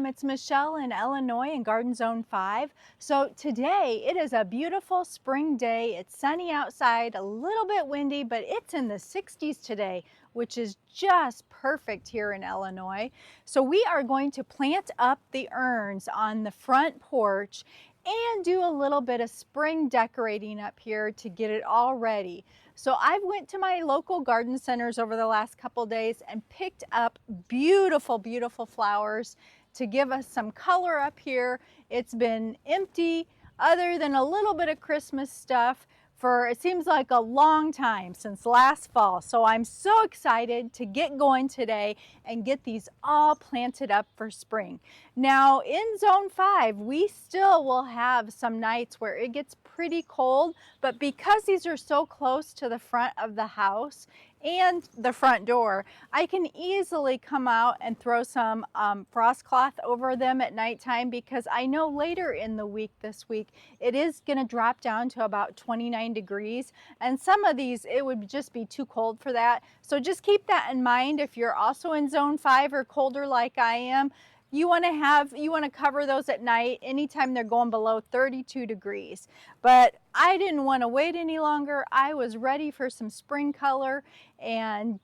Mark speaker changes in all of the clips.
Speaker 1: It's Michelle in Illinois in Garden Zone 5. So today it is a beautiful spring day. It's sunny outside, a little bit windy, but it's in the 60s today, which is just perfect here in Illinois. So we are going to plant up the urns on the front porch and do a little bit of spring decorating up here to get it all ready. So I went to my local garden centers over the last couple days and picked up beautiful, beautiful flowers to give us some color up here. It's been empty other than a little bit of Christmas stuff for it seems like a long time since last fall. So I'm so excited to get going today and get these all planted up for spring. Now in Zone 5, we still will have some nights where it gets pretty cold, but because these are so close to the front of the house and the front door, I can easily come out and throw some frost cloth over them at nighttime, because I know later in the week this week it is going to drop down to about 29 degrees, and some of these it would just be too cold for that. So just keep that in mind if you're also in Zone 5 or colder like I am. You want to cover those at night anytime they're going below 32 degrees. But I didn't want to wait any longer. I was ready for some spring color, and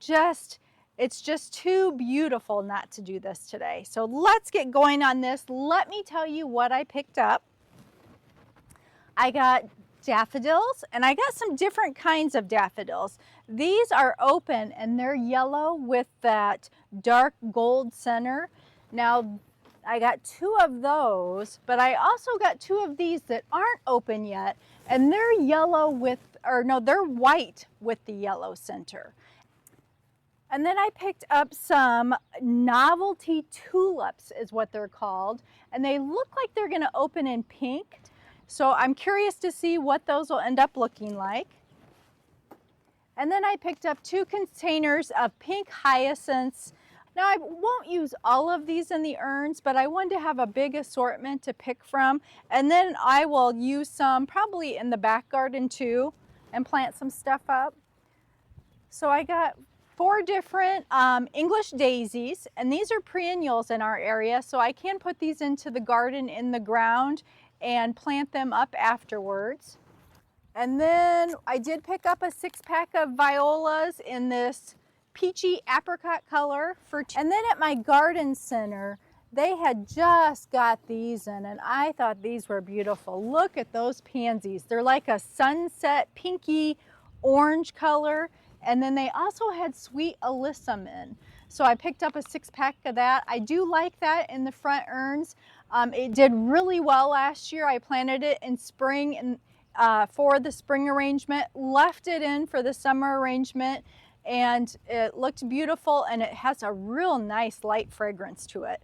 Speaker 1: it's just too beautiful not to do this today. So let's get going on this. Let me tell you what I picked up. I got daffodils, and I got some different kinds of daffodils. These are open and they're yellow with that dark gold center. Now, I got two of those, but I also got two of these that aren't open yet, and they're yellow with, or no, they're white with the yellow center. And then I picked up some novelty tulips is what they're called, and they look like they're gonna open in pink. So I'm curious to see what those will end up looking like. And then I picked up two containers of pink hyacinths. Now I won't use all of these in the urns, but I wanted to have a big assortment to pick from. And then I will use some probably in the back garden too and plant some stuff up. So I got 4 different English daisies, and these are perennials in our area, so I can put these into the garden in the ground and plant them up afterwards. And then I did pick up a 6-pack of violas in this peachy apricot color and then at my garden center they had just got these in, and I thought these were beautiful. Look at those pansies. They're like a sunset pinky orange color, and then they also had sweet alyssum in. So I picked up a 6-pack of that. I do like that in the front urns. It did really well last year. I planted it in spring and for the spring arrangement, left it in for the summer arrangement, and it looked beautiful, and it has a real nice light fragrance to it.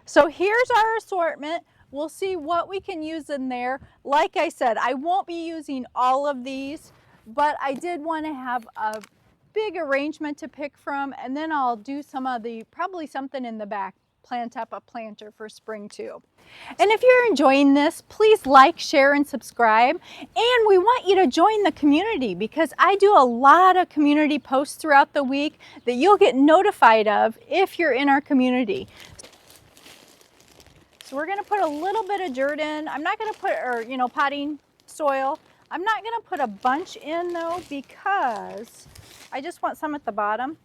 Speaker 1: So here's our assortment. We'll see what we can use in there. Like I said, I won't be using all of these, but I did want to have a big arrangement to pick from, and then I'll do some of the, probably something in the back, plant up a planter for spring too. And if you're enjoying this, please like, share, and subscribe. And we want you to join the community, because I do a lot of community posts throughout the week that you'll get notified of if you're in our community. So we're gonna put a little bit of dirt in. I'm not gonna put, potting soil. I'm not gonna put a bunch in though, because I just want some at the bottom.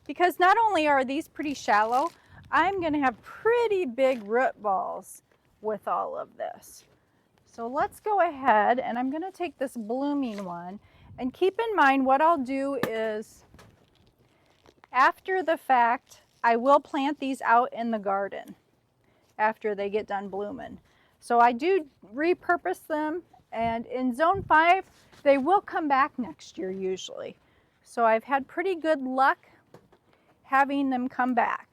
Speaker 1: Because not only are these pretty shallow, I'm going to have pretty big root balls with all of this. So let's go ahead, and I'm going to take this blooming one, and keep in mind what I'll do is after the fact I will plant these out in the garden after they get done blooming. So I do repurpose them, and in Zone 5 they will come back next year usually. So I've had pretty good luck having them come back.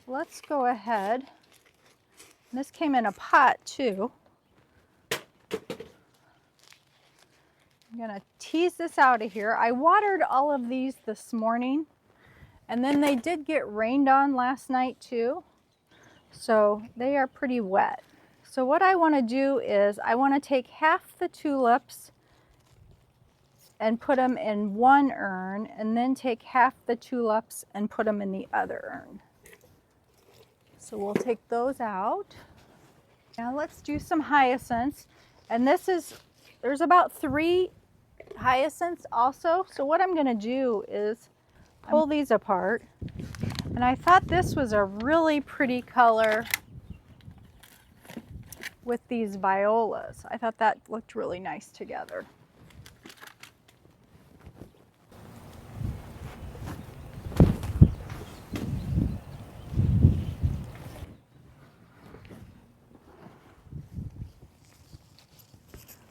Speaker 1: Let's go ahead. This came in a pot too. I'm gonna tease this out of here. I watered all of these this morning, and then they did get rained on last night too. So they are pretty wet. So what I wanna do is I wanna take half the tulips and put them in one urn, and then take half the tulips and put them in the other urn. So we'll take those out. Now let's do some hyacinths. And there's about 3 hyacinths also. So what I'm gonna do is pull these apart. And I thought this was a really pretty color with these violas. I thought that looked really nice together.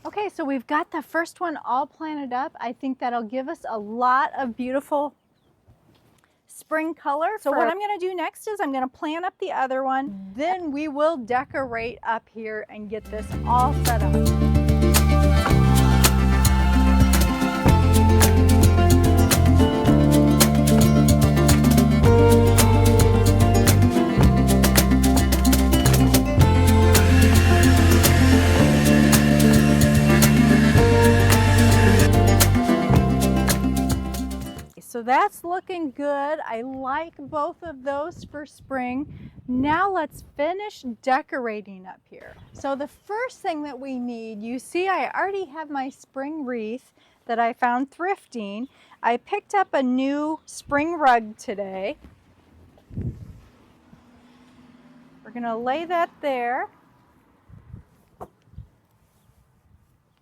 Speaker 1: Okay, so we've got the first one all planted up. I think that'll give us a lot of beautiful spring color. So what I'm gonna do next is I'm gonna plant up the other one. Then we will decorate up here and get this all set up. So that's looking good. I like both of those for spring. Now let's finish decorating up here. So the first thing that we need, you see I already have my spring wreath that I found thrifting. I picked up a new spring rug today. We're gonna lay that there.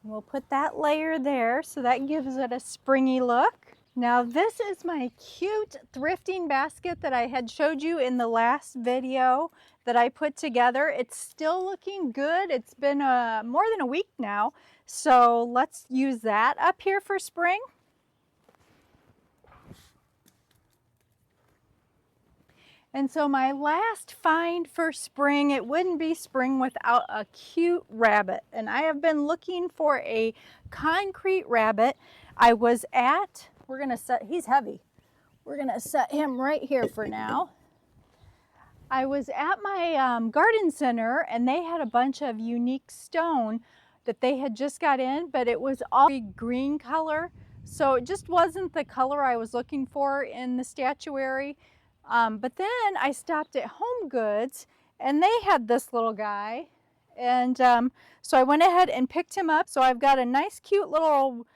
Speaker 1: We'll put that layer there so that gives it a springy look. Now this is my cute thrifting basket that I had showed you in the last video that I put together. It's still looking good. It's been more than a week now. So let's use that up here for spring. And so my last find for spring, it wouldn't be spring without a cute rabbit. And I have been looking for a concrete rabbit. I was at, he's heavy. We're gonna set him right here for now. I was at my garden center and they had a bunch of unique stone that they had just got in, but it was all green color. So it just wasn't the color I was looking for in the statuary. But then I stopped at Home Goods and they had this little guy. And so I went ahead and picked him up. So I've got a nice cute little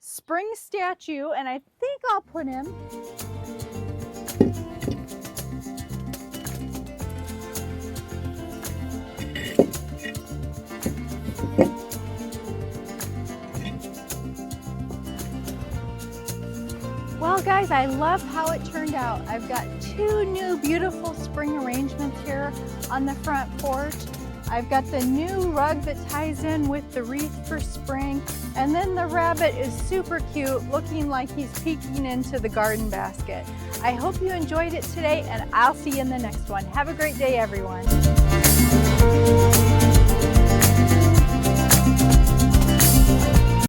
Speaker 1: spring statue and I think I'll put him Well guys, I love how it turned out. I've got 2 new beautiful spring arrangements here on the front porch. I've got the new rug that ties in with the wreath for spring, and then the rabbit is super cute, looking like he's peeking into the garden basket. I hope you enjoyed it today, and I'll see you in the next one. Have a great day, everyone.